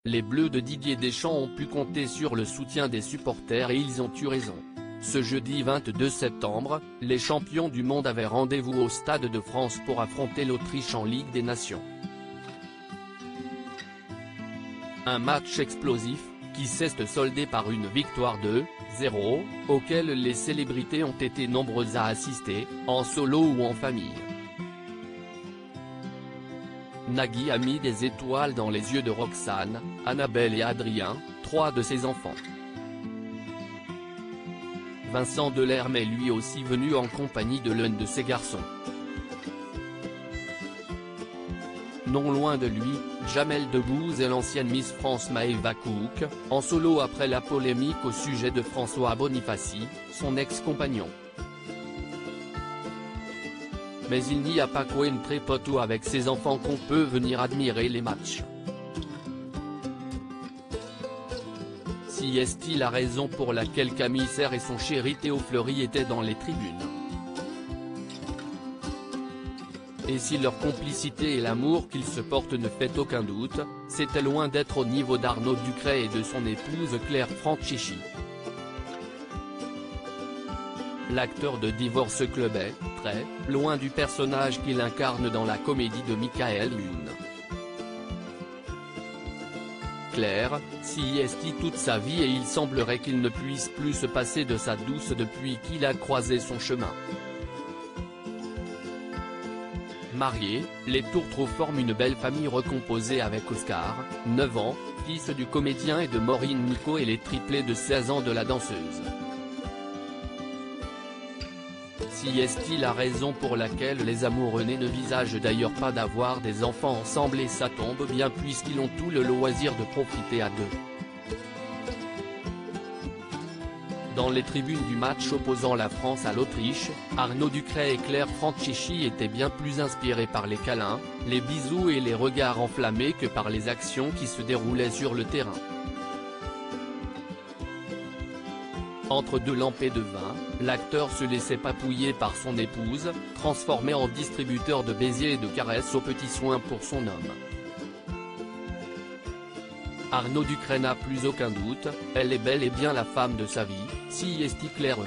Les Bleus de Didier Deschamps ont pu compter sur le soutien des supporters et ils ont eu raison. Ce jeudi 22 septembre, les champions du monde avaient rendez-vous au Stade de France pour affronter l'Autriche en Ligue des Nations. Un match explosif, qui s'est soldé par une victoire 2-0, auquel les célébrités ont été nombreuses à assister, en solo ou en famille. Nagui a mis des étoiles dans les yeux de Roxane, Annabelle et Adrien, 3 de ses enfants. Vincent Delerme est lui aussi venu en compagnie de l'un de ses garçons. Non loin de lui, Jamel Debbouze et l'ancienne Miss France Maëva Cook, en solo après la polémique au sujet de François Bonifaci, son ex-compagnon. Mais il n'y a pas qu'une trépoto avec ses enfants qu'on peut venir admirer les matchs. Si est-il la raison pour laquelle Camille Serre et son chéri Théo Fleury étaient dans les tribunes? Et si leur complicité et l'amour qu'ils se portent ne fait aucun doute, c'était loin d'être au niveau d'Arnaud Ducret et de son épouse Claire Franchichi. L'acteur de Divorce Club est, très, loin du personnage qu'il incarne dans la comédie de Michael Youn. Claire, s'y est toute sa vie et il semblerait qu'il ne puisse plus se passer de sa douce depuis qu'il a croisé son chemin. Mariés, les Tourtereaux forment une belle famille recomposée avec Oscar, 9 ans, fils du comédien et de Maureen Nico et les triplés de 16 ans de la danseuse. Si est-il la raison pour laquelle les amoureux nés ne visagent d'ailleurs pas d'avoir des enfants ensemble et ça tombe bien puisqu'ils ont tout le loisir de profiter à deux. Dans les tribunes du match opposant la France à l'Autriche, Arnaud Ducret et Claire Franchichi étaient bien plus inspirés par les câlins, les bisous et les regards enflammés que par les actions qui se déroulaient sur le terrain. Entre deux lampées de vin, l'acteur se laissait papouiller par son épouse, transformée en distributeur de baisers et de caresses aux petits soins pour son homme. Arnaud Ducret n'a plus aucun doute, elle est bel et bien la femme de sa vie, si est-il clair.